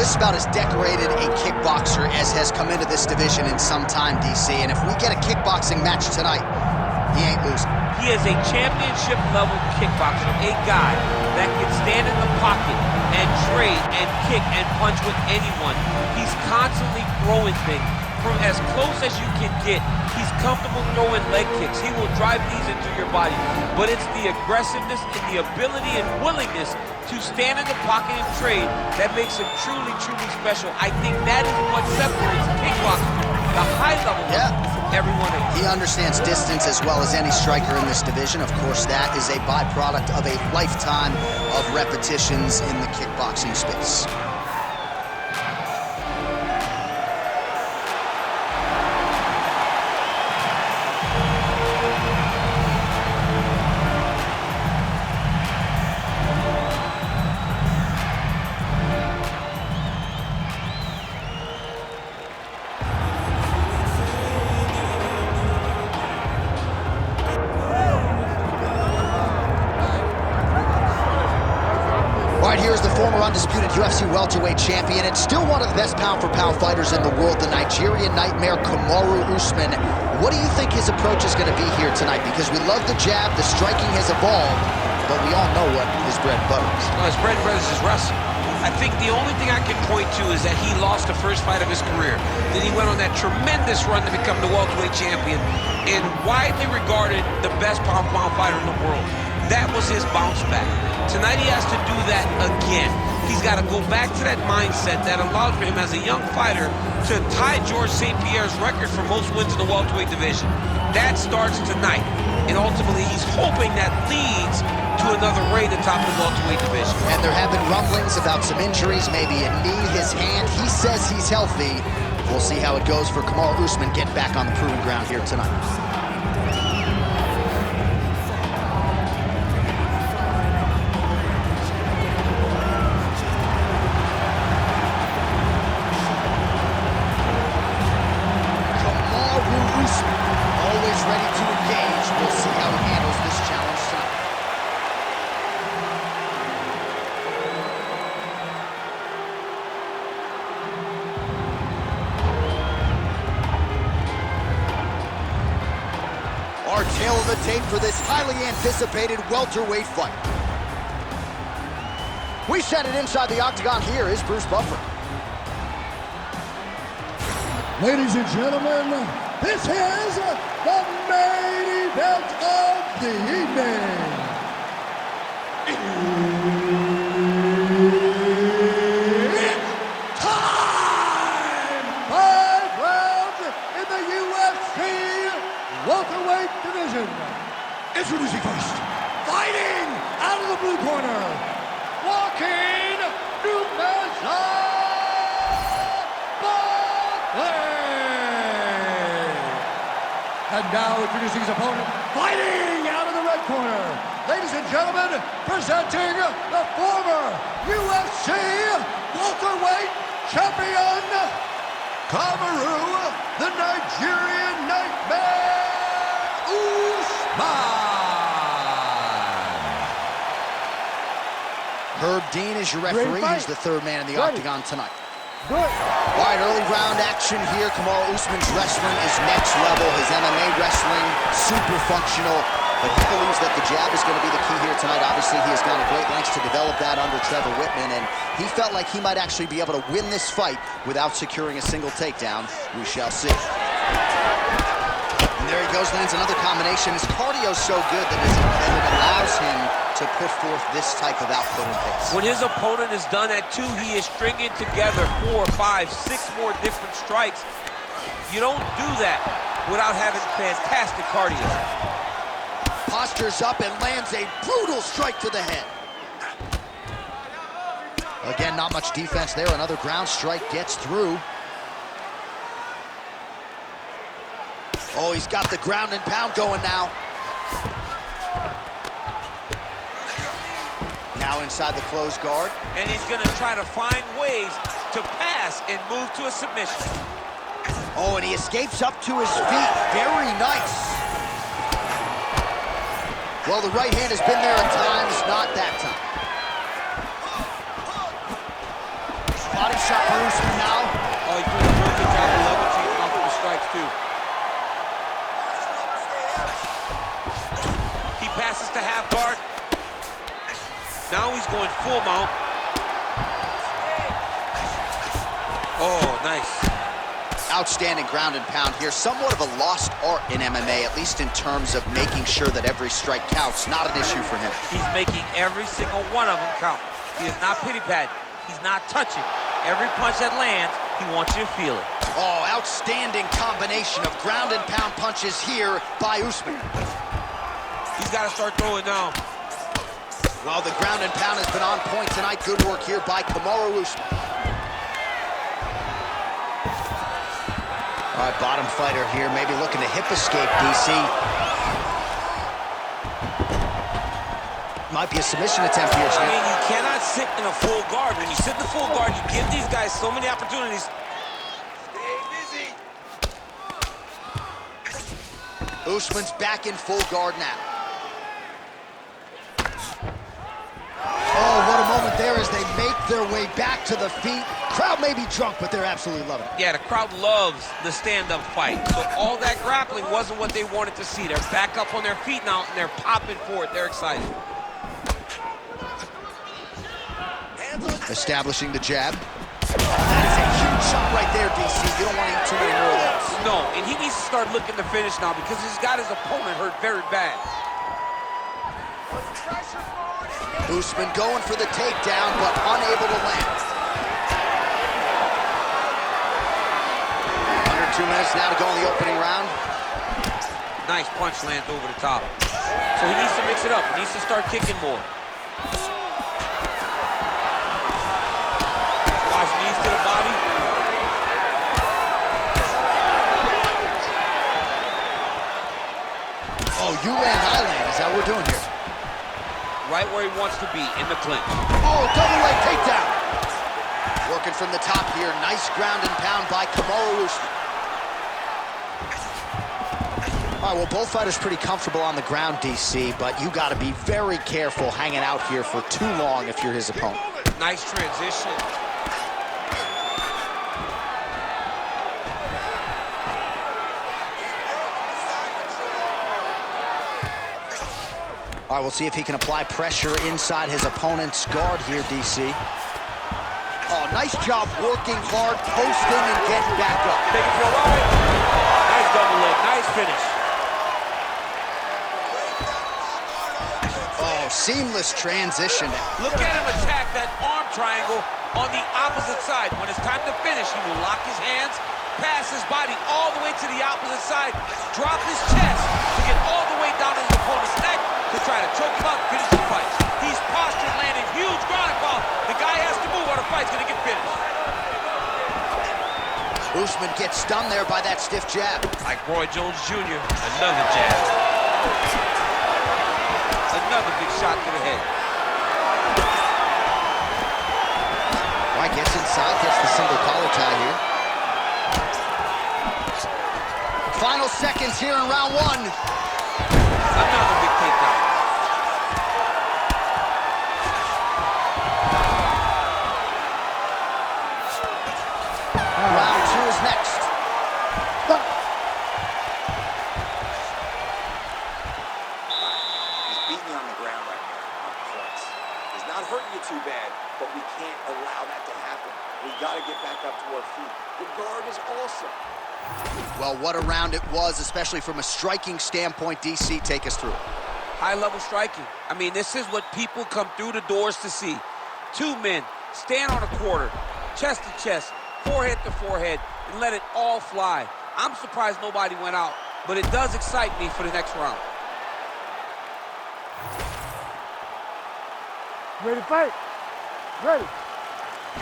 just about as decorated a kickboxer as has come into this division in some time, DC. And if we get a kickboxing match tonight, he ain't losing. He is a championship-level kickboxer, a guy that can stand in the pocket and trade and kick and punch with anyone. He's constantly throwing things from as close as you can get. He's comfortable throwing leg kicks. He will drive these into your body. But it's the aggressiveness and the ability and willingness to stand in the pocket and trade that makes him truly, truly special. I think that is what separates kickboxing, the high level, from everyone else. He understands distance as well as any striker in this division. Of course, that is a byproduct of a lifetime of repetitions in the kickboxing space. Here's the former undisputed UFC welterweight champion and still one of the best pound-for-pound fighters in the world, the Nigerian nightmare Kamaru Usman. What do you think his approach is going to be here tonight? Because we love the jab, the striking has evolved, but we all know what his bread and butter is. Well, his bread and butter is his wrestling. I think the only thing I can point to is that he lost the first fight of his career. Then he went on that tremendous run to become the welterweight champion and widely regarded the best pound-for-pound fighter in the world. That was his bounce back. Tonight he has to do that again. He's got to go back to that mindset that allowed for him as a young fighter to tie George St. Pierre's record for most wins in the welterweight division. That starts tonight, and ultimately he's hoping that leads to another reign atop the welterweight division. And there have been rumblings about some injuries, maybe a knee, his hand. He says he's healthy. We'll see how it goes for Kamaru Usman getting back on the proven ground here tonight. Always ready to engage. We'll see how he handles this challenge tonight. Our tail of the tape for this highly anticipated welterweight fight. We send it inside the octagon. Here is Bruce Buffer. Ladies and gentlemen, this is the main event of the evening. It's time! 5 rounds in the UFC welterweight division. Introducing first, fighting out of the blue corner, Joaquin Buckley. And now introducing his opponent, fighting out of the red corner. Ladies and gentlemen, presenting the former UFC welterweight champion, Kamaru, the Nigerian nightmare, Usman. Herb Dean is your referee. He's the third man in the octagon tonight. Good. All right, early round action here. Kamaru Usman's wrestling is next level. His MMA wrestling, super functional. But he believes that the jab is going to be the key here tonight. Obviously, he has gone to great lengths to develop that under Trevor Whitman, and he felt like he might actually be able to win this fight without securing a single takedown. We shall see. And there he goes, lands another combination. His cardio is so good that it allows him to put forth this type of output and pace. When his opponent is done at 2, he is stringing together 4, 5, 6 more different strikes. You don't do that without having fantastic cardio. Postures up and lands a brutal strike to the head. Again, not much defense there. Another ground strike gets through. Oh, he's got the ground and pound going now. Now inside the closed guard. And he's going to try to find ways to pass and move to a submission. Oh, and he escapes up to his feet. Very nice. Well, the right hand has been there at times, not that time. body shot for Usman now. Oh, he's doing a real good job of leveraging off of the strikes, too. He passes to half guard. Now he's going full mount. Oh, nice. Outstanding ground and pound here. Somewhat of a lost art in MMA, at least in terms of making sure that every strike counts. Not an issue for him. He's making every single one of them count. He is not pity-patting. He's not touching. Every punch that lands, he wants you to feel it. Oh, outstanding combination of ground and pound punches here by Usman. He's got to start throwing now. Well, the ground and pound has been on point tonight. Good work here by Kamaru Usman. All right, bottom fighter here, maybe looking to hip escape, DC. Might be a submission attempt here, I mean, you cannot sit in a full guard. When you sit in the full guard, you give these guys so many opportunities. Stay busy. Usman's back in full guard now. Oh, what a moment there as they make their way back to the feet. Crowd may be drunk, but they're absolutely loving it. Yeah, the crowd loves the stand-up fight. So all that grappling wasn't what they wanted to see. They're back up on their feet now, and they're popping for it. They're excited. Establishing the jab. That is a huge shot right there, DC. You don't want to eat too many more of those. No, and he needs to start looking to finish now because he's got his opponent hurt very bad. Usman going for the takedown, but unable to land. Under 2 minutes now to go in the opening round. Nice punch lands over the top. So he needs to mix it up. He needs to start kicking more. Watch knees to the body. Oh, you land, I land. Is that what we're doing here? Right where he wants to be, in the clinch. Oh, double leg takedown. Working from the top here. Nice ground and pound by Kamaru Usman. All right, well, both fighters pretty comfortable on the ground, DC, but you got to be very careful hanging out here for too long if you're his opponent. Nice transition. All right, we'll see if he can apply pressure inside his opponent's guard here, DC. Oh, nice job working hard, posting, and getting back up. Take it to the right. Nice double leg, nice finish. Oh, seamless transition. Look at him attack that arm triangle on the opposite side. When it's time to finish, he will lock his hands, pass his body all the way to the opposite side, drop his chest to get all the way down to his opponent's neck to try to choke him out and finish the fight. He's postured, landing huge ground and pound. The guy has to move or the fight's gonna get finished. Usman gets stunned there by that stiff jab. Like Roy Jones Jr., another jab. Another big shot to the head. Right, gets inside, gets the single collar tie here. Final seconds here in round one. Another big takedown. Round two is next. He's beating you on the ground right now on points. He's not hurting you too bad, but we can't allow that to happen. We got to get back up to our feet. The guard is awesome. Well, what a round it was, especially from a striking standpoint. DC, take us through it. High-level striking. I mean, this is what people come through the doors to see. Two men stand on a quarter, chest to chest, forehead to forehead, and let it all fly. I'm surprised nobody went out, but it does excite me for the next round. Ready to fight? Ready.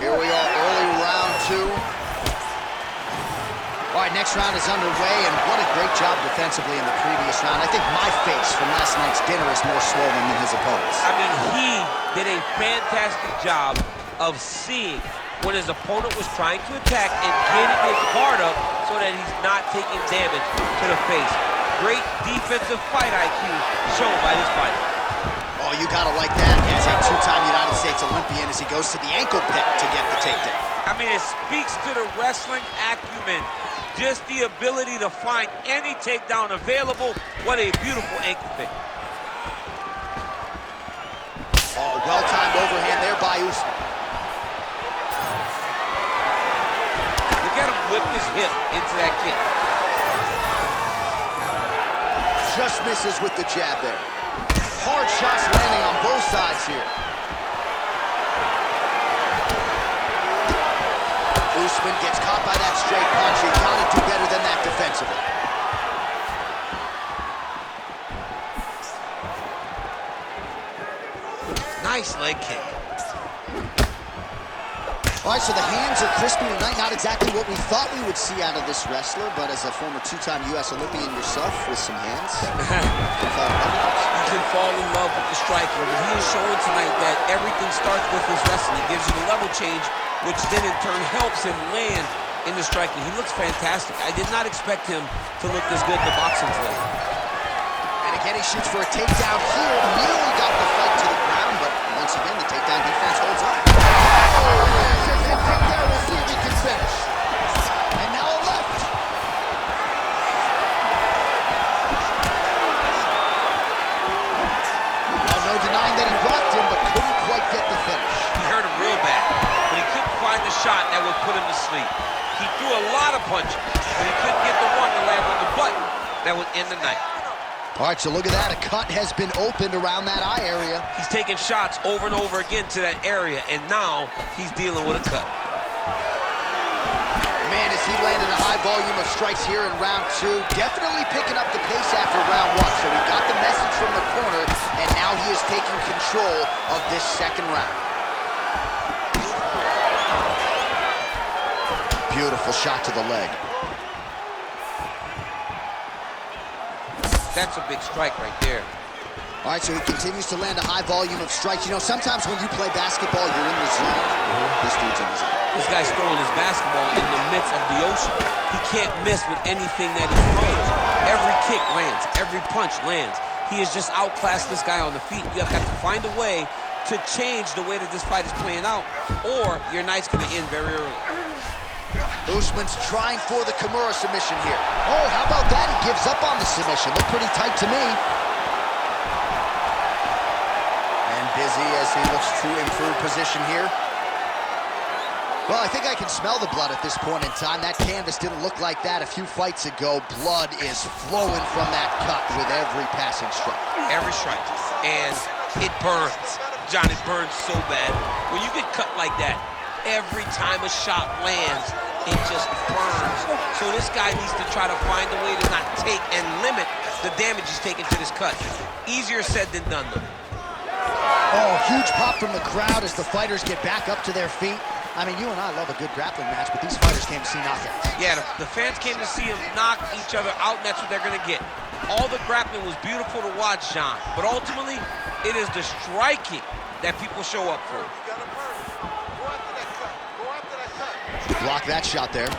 Here we are, early round two. All right, next round is underway, and what a great job defensively in the previous round. I think my face from last night's dinner is more swollen than his opponent's. I mean, he did a fantastic job of seeing when his opponent was trying to attack and getting his guard up so that he's not taking damage to the face. Great defensive fight IQ shown by this fighter. Oh, you gotta like that as a two-time United States Olympian as he goes to the ankle pick to get the takedown. I mean, it speaks to the wrestling acumen. Just the ability to find any takedown available. What a beautiful ankle pick. Oh, well-timed overhand there by Usman. Look at him whip his hip into that kick. Just misses with the jab there. Hard shots landing on both sides here. Usman gets caught by that straight punch. He got to do better than that defensively. Nice leg kick. All right, so the hands are crispy tonight. Not exactly what we thought we would see out of this wrestler, but as a former two-time U.S. Olympian yourself with some hands, You can fall in love with the striker, but he is showing tonight that everything starts with his wrestling. It gives you the level change, which then in turn helps him land in the striking. He looks fantastic. I did not expect him to look this good in the boxing today. And again, he shoots for a takedown here. Nearly got the fight to the ground, but once again, the takedown defense holds on. We'll see if he can finish. And now a left. Well, no denying that he rocked him, but couldn't quite get the finish. He hurt him real bad, but he couldn't find the shot that would put him to sleep. He threw a lot of punches, but he couldn't get the one to land on the button that would end the night. All right, so look at that. A cut has been opened around that eye area. He's taking shots over and over again to that area, and now he's dealing with a cut. Man, as he landed a high volume of strikes here in round two, definitely picking up the pace after round one. So we got the message from the corner, and now he is taking control of this second round. Beautiful shot to the leg. That's a big strike right there. All right, so he continues to land a high volume of strikes. You know, sometimes when you play basketball, you're in the zone. This dude's in the zone. This guy's throwing his basketball in the midst of the ocean. He can't miss with anything that he throws. Every kick lands. Every punch lands. He has just outclassed this guy on the feet. You have got to find a way to change the way that this fight is playing out, or your night's going to end very early. Usman's trying for the Kamaru submission here. Oh, how about that? He gives up on the submission. Looked pretty tight to me. And busy as he looks to improve position here. Well, I think I can smell the blood at this point in time. That canvas didn't look like that a few fights ago. Blood is flowing from that cut with every passing strike. Every strike. And it burns. John, it burns so bad. When you get cut like that, every time a shot lands, it just burns. So this guy needs to try to find a way to not take and limit the damage he's taking to this cut. Easier said than done, though. Oh, huge pop from the crowd as the fighters get back up to their feet. I mean, you and I love a good grappling match, but these fighters came to see knockouts. Yeah, the fans came to see them knock each other out, and that's what they're going to get. All the grappling was beautiful to watch, John, but ultimately, it is the striking that people show up for. Block that shot there.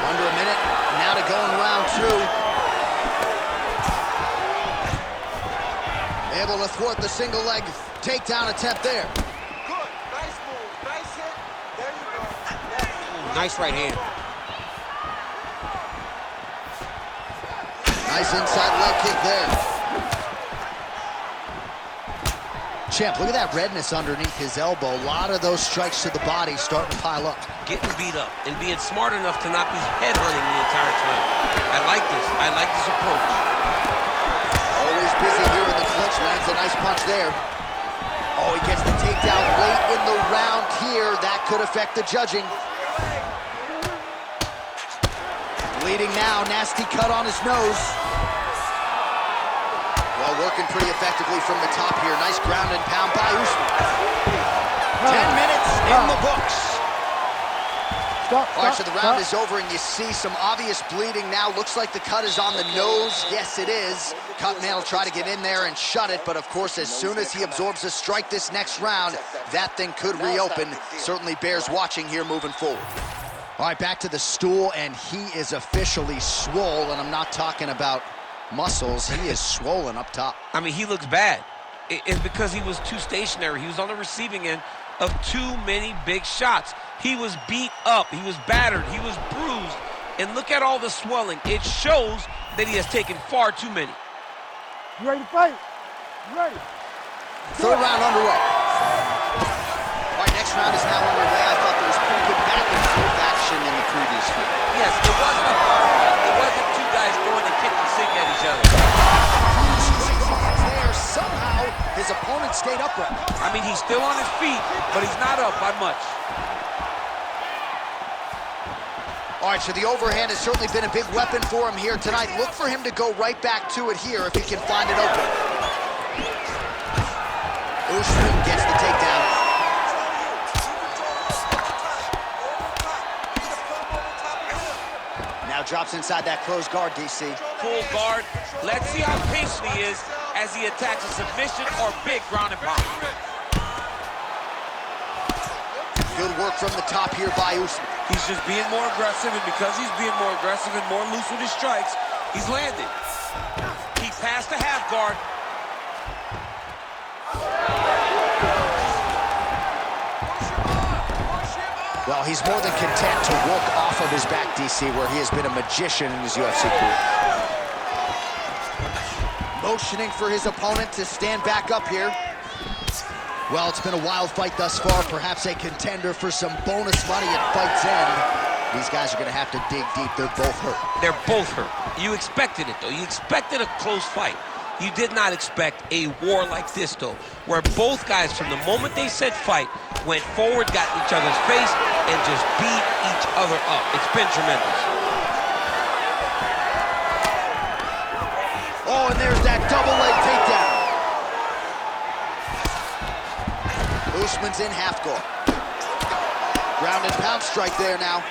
Under a minute, now to go in round two. Able to thwart the single leg takedown attempt there. Good, nice move, nice hit. There you go. Nice right hand. Nice inside leg kick there. Champ, look at that redness underneath his elbow. A lot of those strikes to the body starting to pile up. Getting beat up and being smart enough to not be headhunting the entire time. I like this. I like this approach. Always busy here with the clinch. Lands a nice punch there. Oh, he gets the takedown late in the round here. That could affect the judging. Bleeding now. Nasty cut on his nose. Well, working pretty effectively from the top here. Nice ground and pound by Usman. 10 minutes in the books. All right, so the round is over, and you see some obvious bleeding now. Looks like the cut is on the nose. Yes, it is. Cutman will try to get in there and shut it, but of course, as soon as he absorbs a strike this next round, that thing could reopen. Certainly bears watching here moving forward. All right, back to the stool, and he is officially swole, and I'm not talking about muscles. He is swollen up top. I mean, he looks bad. It's because he was too stationary. He was on the receiving end of too many big shots. He was beat up, he was battered, he was bruised, and look at all the swelling. It shows that he has taken far too many. You ready to fight? You ready? Third round underway. All right, next round is now underway. I thought there was pretty good back and forth action in the previous fight. Yes, it wasn't a hard fight. It wasn't two guys throwing a kick and sink at each other. There, somehow, his opponent stayed upright. I mean, he's still on his feet, but he's not up by much. All right, so the overhand has certainly been a big weapon for him here tonight. Look for him to go right back to it here if he can find it open. Usman gets the takedown. Now drops inside that closed guard, DC. Full guard. Let's see how patient he is as he attacks a submission or big ground and pound. Good work from the top here by Usman. He's just being more aggressive, and because he's being more aggressive and more loose with his strikes, he's landing. He passed the half guard. Well, he's more than content to work off of his back, DC, where he has been a magician in his UFC career. Motioning for his opponent to stand back up here. Well, it's been a wild fight thus far, perhaps a contender for some bonus money at fight's end. These guys are going to have to dig deep. They're both hurt. They're both hurt. You expected it, though. You expected a close fight. You did not expect a war like this, though, where both guys, from the moment they said fight, went forward, got in each other's face, and just beat each other up. It's been tremendous. Oh, and there's that double leg takedown. Usman's in half guard. Ground and pound strike there now.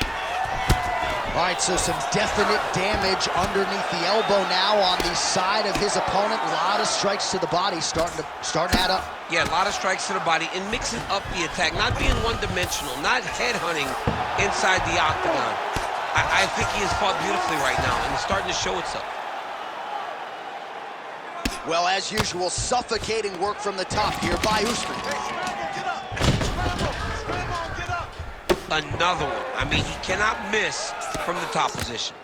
All right, so some definite damage underneath the elbow now on the side of his opponent. A lot of strikes to the body starting to add up. Yeah, a lot of strikes to the body and mixing up the attack, not being one-dimensional, not headhunting inside the octagon. I think he has fought beautifully right now, and it's starting to show itself. Well, as usual, suffocating work from the top here by Usman. Another one. I mean, he cannot miss from the top position.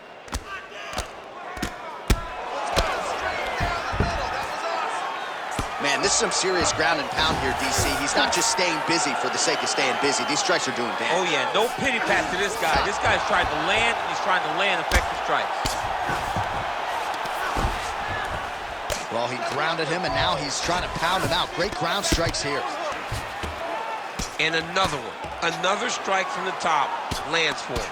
Man, this is some serious ground and pound here, DC. He's not just staying busy for the sake of staying busy. These strikes are doing damage. Oh, yeah, no pity pat to this guy. This guy's trying to land, and he's trying to land effective strikes. Well, he grounded him, and now he's trying to pound him out. Great ground strikes here. And another one. Another strike from the top lands for him.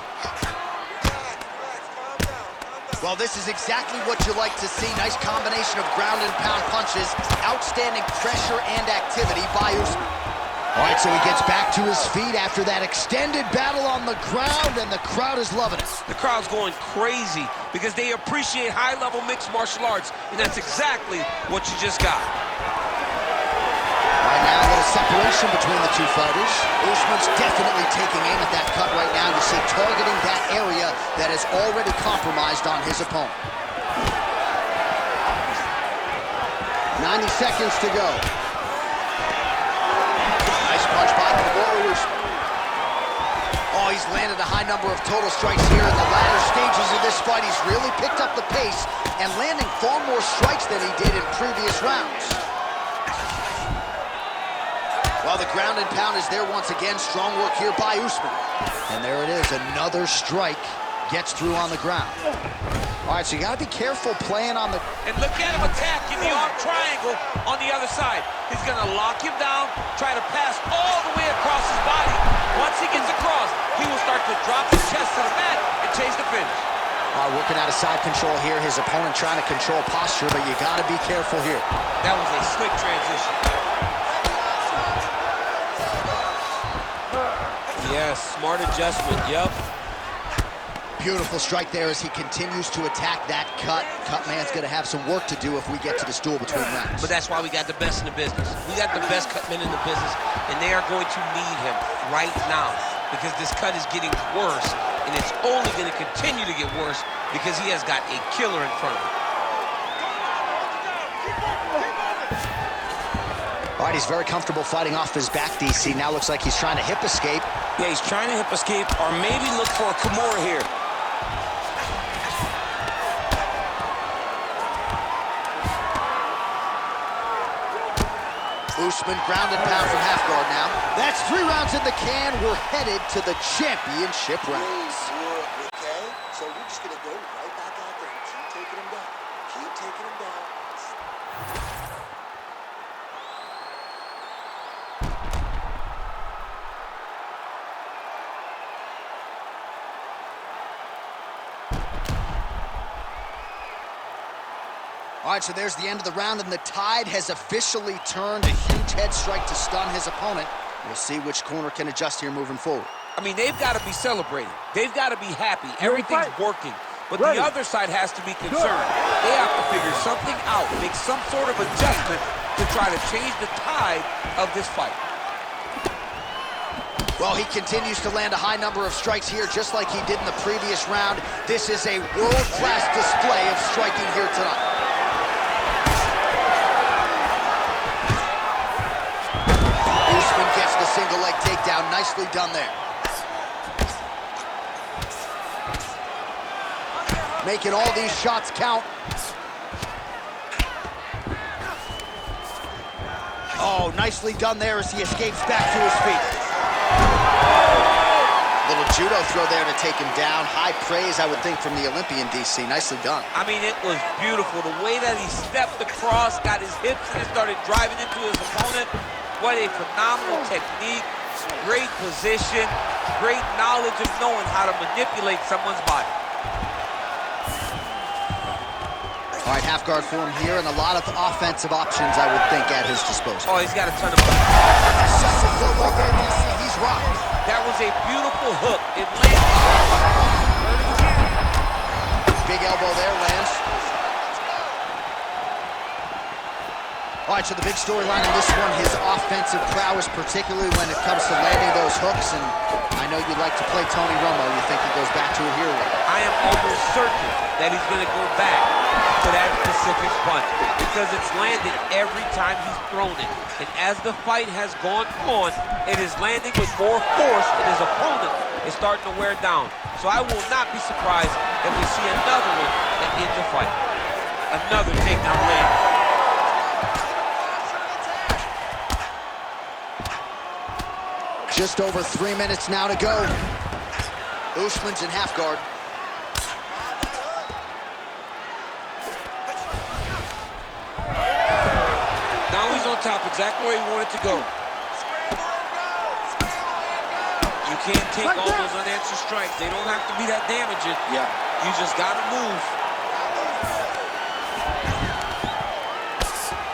Well, this is exactly what you like to see. Nice combination of ground and pound punches. Outstanding pressure and activity by Usman. All right, so he gets back to his feet after that extended battle on the ground, and the crowd is loving it. The crowd's going crazy because they appreciate high-level mixed martial arts, and that's exactly what you just got. Right now, a little separation between the two fighters. Usman's definitely taking aim at that cut right now. You see, targeting that area that is already compromised on his opponent. 90 seconds to go. Nice punch by Kamaru Usman. Oh, he's landed a high number of total strikes here in the latter stages of this fight. He's really picked up the pace and landing far more strikes than he did in previous rounds. Well, the ground and pound is there once again. Strong work here by Usman. And there it is, another strike gets through on the ground. All right, so you got to be careful playing on the... And look at him attacking the arm triangle on the other side. He's going to lock him down, try to pass all the way across his body. Once he gets across, he will start to drop his chest to the mat and chase the finish. Working out of side control here. His opponent trying to control posture, but you got to be careful here. That was a slick transition. Yes, smart adjustment, yep. Beautiful strike there as he continues to attack that cut. Cutman's going to have some work to do if we get to the stool between rounds. But that's why we got the best in the business. We got the best cutmen in the business, and they are going to need him right now because this cut is getting worse, and it's only going to continue to get worse because he has got a killer in front of him. All right, he's very comfortable fighting off his back, DC. Now looks like he's trying to hip escape. Yeah, he's trying to hip escape or maybe look for a Kimura here. Usman ground and pound from half guard now. That's 3 rounds in the can. We're headed to the championship rounds. Okay, so we're just going to go right back out there and keep taking him down. Keep taking him down. All right, so there's the end of the round, and the tide has officially turned. A huge head strike to stun his opponent. We'll see which corner can adjust here moving forward. I mean, they've got to be celebrating. They've got to be happy. Everything's working. But the other side has to be concerned. They have to figure something out, make some sort of adjustment to try to change the tide of this fight. Well, he continues to land a high number of strikes here, just like he did in the previous round. This is a world-class display of striking here tonight. Usman gets the single leg takedown. Nicely done there. Making all these shots count. Oh, nicely done there as he escapes back to his feet. Little judo throw there to take him down. High praise, I would think, from the Olympian, DC. Nicely done. I mean, it was beautiful. The way that he stepped across, got his hips and started driving into his opponent. What a phenomenal technique. Great position. Great knowledge of knowing how to manipulate someone's body. All right, half guard form here, and a lot of offensive options, I would think, at his disposal. Oh, he's got a ton of fun. He's rocked. That was a beautiful hook. It landed. Big elbow there, lands. All right, so the big storyline in this one, his offensive prowess, particularly when it comes to landing those hooks, and I know you like to play Tony Romo. You think he goes back to it here? I am almost certain that he's going to go back to that specific punch because it's landed every time he's thrown it. And as the fight has gone on, it is landing with more force, and his opponent is starting to wear down. So I will not be surprised if we see another one that ends the fight. Another takedown land. Just over 3 minutes now to go. Usman's in half guard. Now he's on top, exactly where he wanted to go. You can't take all those unanswered strikes. They don't have to be that damaging. Yeah. You just got to move.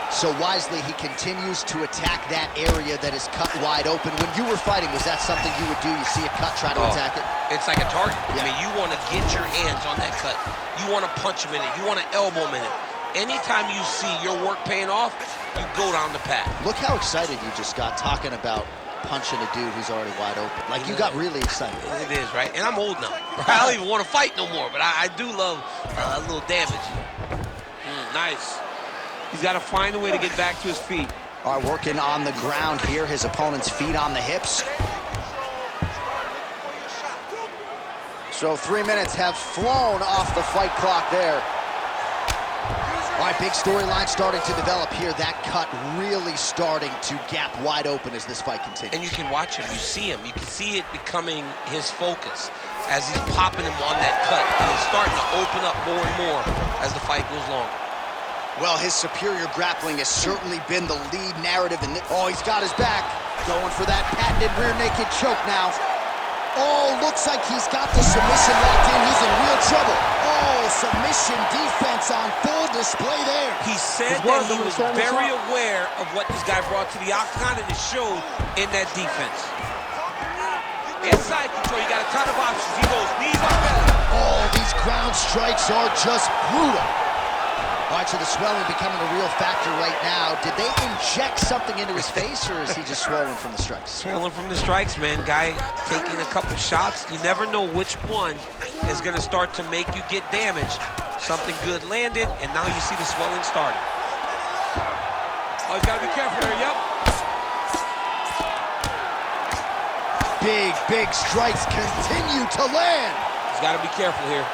So wisely, he continues to attack that area that is cut wide open. When you were fighting, was that something you would do? You see a cut, try to attack it? It's like a target. Yeah. I mean, you want to get your hands on that cut. You want to punch him in it. You want to elbow him in it. Anytime you see your work paying off, you go down the path. Look how excited you just got talking about punching a dude who's already wide open. Like, you got really excited. It is, right? And I'm old now. I don't even want to fight no more, but I do love a little damage. Nice. He's got to find a way to get back to his feet. All right, working on the ground here. His opponent's feet on the hips. So 3 minutes have flown off the fight clock there. All right, big storyline starting to develop here. That cut really starting to gap wide open as this fight continues. And you can watch him. You see him. You can see it becoming his focus as he's popping him on that cut. And it's starting to open up more and more as the fight goes longer. Well, his superior grappling has certainly been the lead narrative in this. Oh, he's got his back. Going for that patented rear naked choke now. Oh, looks like he's got the submission locked in. He's in real trouble. Oh, submission defense on full display there. He said that he was very aware of what this guy brought to the octagon, and it showed in that defense. Inside control, you got a ton of options. He goes knees on belly. Oh, these ground strikes are just brutal. All right, so the swelling becoming a real factor right now. Did they inject something into his face, or is he just swollen from the strikes? Swollen from the strikes, man. Guy taking a couple shots. You never know which one is going to start to make you get damaged. Something good landed, and now you see the swelling starting. Oh, he's got to be careful there, yep. Big strikes continue to land. He's got to be careful here.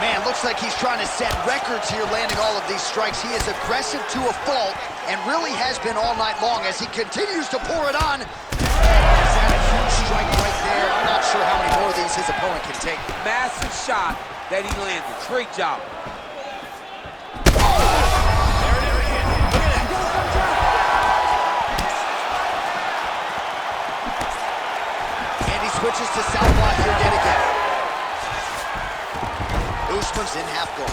Man, looks like he's trying to set records here, landing all of these strikes. He is aggressive to a fault and really has been all night long as he continues to pour it on. Is that a huge strike right there? I'm not sure how many more of these his opponent can take. Massive shot that he landed. Great job. And he switches to southpaw here yet again. Usman's in half guard.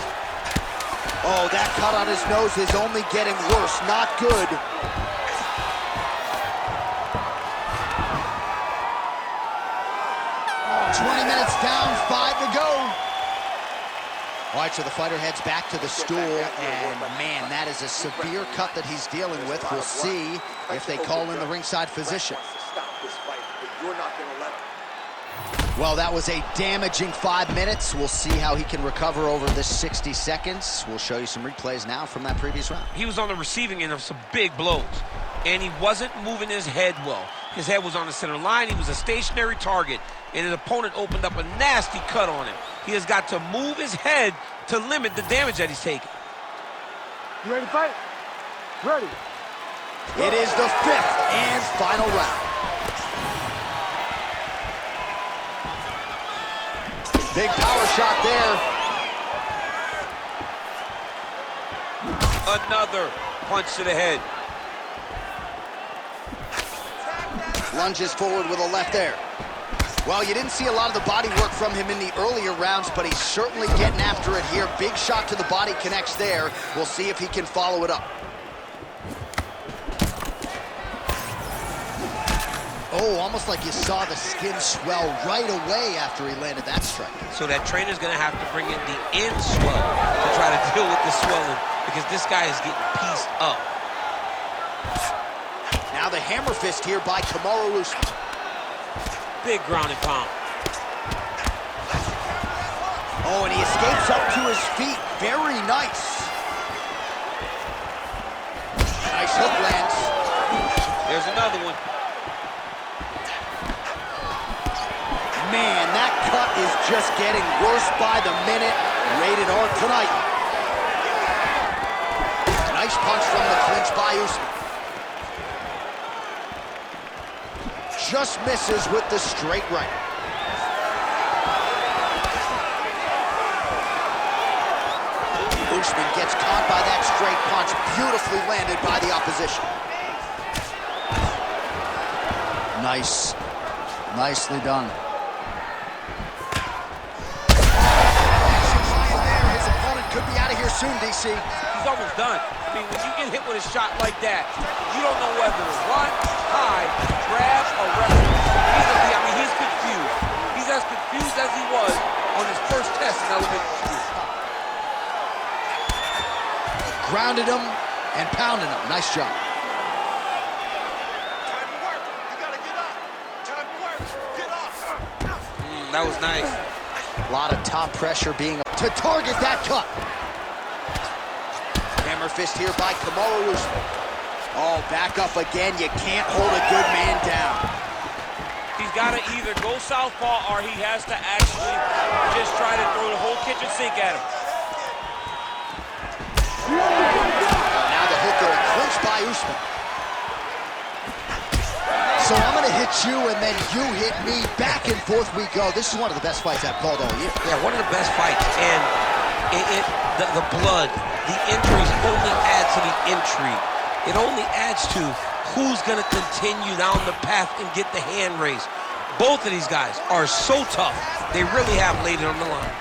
Oh, that cut on his nose is only getting worse. Not good. Oh, 20 minutes down, 5 to go. All right, so the fighter heads back to the stool, and man, that is a severe cut that he's dealing with. We'll see if they call in the ringside physician. Well, that was a damaging 5 minutes. We'll see how he can recover over this 60 seconds. We'll show you some replays now from that previous round. He was on the receiving end of some big blows, and he wasn't moving his head well. His head was on the center line. He was a stationary target, and his opponent opened up a nasty cut on him. He has got to move his head to limit the damage that he's taking. You ready to fight? Ready. It is the 5th and final round. Big power shot there. Another punch to the head. Lunges forward with a left there. Well, you didn't see a lot of the body work from him in the earlier rounds, but he's certainly getting after it here. Big shot to the body connects there. We'll see if he can follow it up. Oh, almost like you saw the skin swell right away after he landed that strike. So that trainer's going to have to bring in the end swell to try to deal with the swelling, because this guy is getting pieced up. Now the hammer fist here by Kamaru Usman. Big ground and pound. Oh, and he escapes up to his feet. Very nice. Nice hook lands. There's another one. Man, that cut is just getting worse by the minute. Rated R tonight. Nice punch from the clinch by Usman. Just misses with the straight right. Usman gets caught by that straight punch. Beautifully landed by the opposition. Nice. Nicely done. Could be out of here soon, DC. He's almost done. I mean, when you get hit with a shot like that, you don't know whether to run, hide, grab, or wrestle. He's confused. He's as confused as he was on his first test in elementary school. Grounded him and pounded him. Nice job. Time to work. You gotta get up. Time to work. Get up. That was nice. A lot of top pressure being to target that cut. Hammer fist here by Kamaru Usman. Oh, back up again. You can't hold a good man down. He's got to either go southpaw or he has to actually just try to throw the whole kitchen sink at him. Now the hook there, clinched by Usman. So I'm going to hit you and then you hit me. Back and forth we go. This is one of the best fights I've called all year. Yeah, one of the best fights. And the blood, the injuries only add to the intrigue. It only adds to who's going to continue down the path and get the hand raised. Both of these guys are so tough. They really have laid it on the line.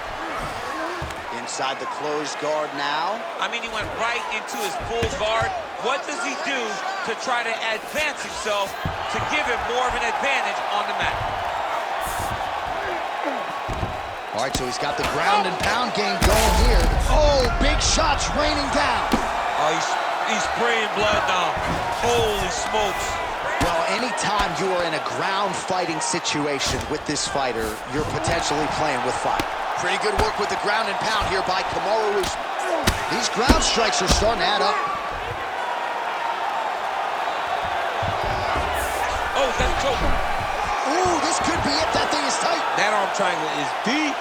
Inside the closed guard now. I mean, he went right into his full guard. What does he do to try to advance himself to give him more of an advantage on the mat? All right, so he's got the ground and pound game going here. Oh, big shots raining down. Oh, he's spraying blood now. Holy smokes. Well, anytime you are in a ground fighting situation with this fighter, you're potentially playing with fire. Pretty good work with the ground and pound here by Kamaru Usman. These ground strikes are starting to add up. is that a choke? Ooh, this could be it. That thing is tight. That arm triangle is deep.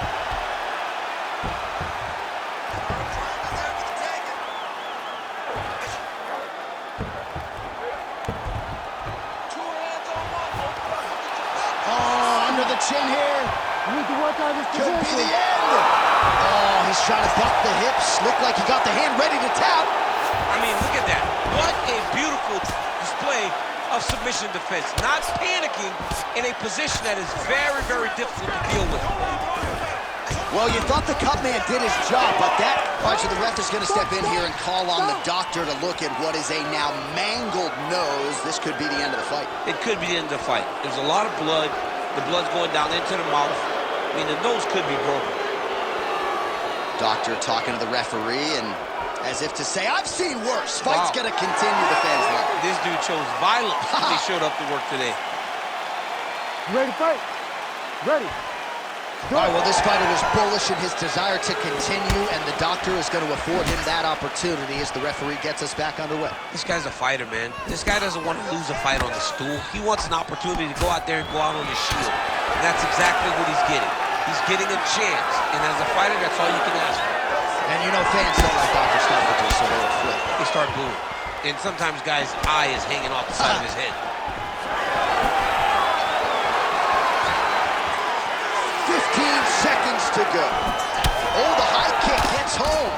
Oh, under the chin here. You need to work on this Could be position. the end. Oh, he's trying to buck the hips. Looked like he got the hand ready to tap. I mean, look at that. What a beautiful display of submission defense. Not panicking in a position that is very, very difficult to deal with. Well, you thought the cut man did his job, but that... All right, so the ref is going to step in here and call on the doctor to look at what is a now mangled nose. This could be the end of the fight. It could be the end of the fight. There's a lot of blood. The blood's going down into the mouth. I mean, the nose could be broken. Doctor talking to the referee and as if to say, I've seen worse. Fight's going to continue, the fans know. This dude chose violence when he showed up to work today. You ready to fight? Ready. All right, well, this fighter was bullish in his desire to continue, and the doctor is going to afford him that opportunity as the referee gets us back underway. This guy's a fighter, man. This guy doesn't want to lose a fight on the stool. He wants an opportunity to go out there and go out on his shield. And that's exactly what he's getting. He's getting a chance, and as a fighter, that's all you can ask for. And you know fans don't like Dr. Stoppages, so they'll flip. They start booing. And sometimes guys' eye is hanging off the side of his head. 15 seconds to go. Oh, the high kick gets home.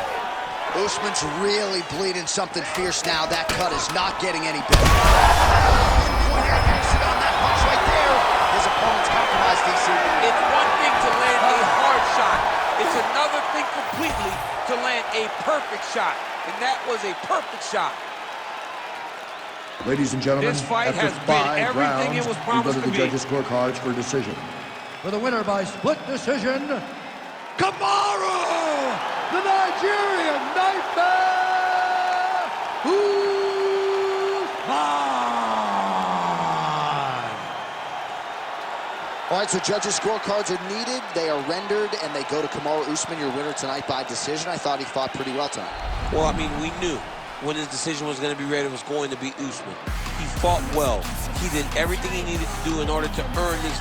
Usman's really bleeding something fierce now. That cut is not getting any better. Pinpoint exit on that punch right there. His opponent's compromised, DC. It's one thing to land a hard shot. It's another thing completely to land a perfect shot. And that was a perfect shot. Ladies and gentlemen, This fight after has been 5 everything it rounds, was we go promised to to the be. judges' scorecards for decision. For the winner by split decision, Kamaru, the Nigerian Nightmare, Usman. All right, so judges' scorecards are needed. They are rendered, and they go to Kamaru Usman, your winner tonight by decision. I thought he fought pretty well tonight. Well, I mean, we knew when his decision was going to be ready, it was going to be Usman. He fought well. He did everything he needed to do in order to earn this victory.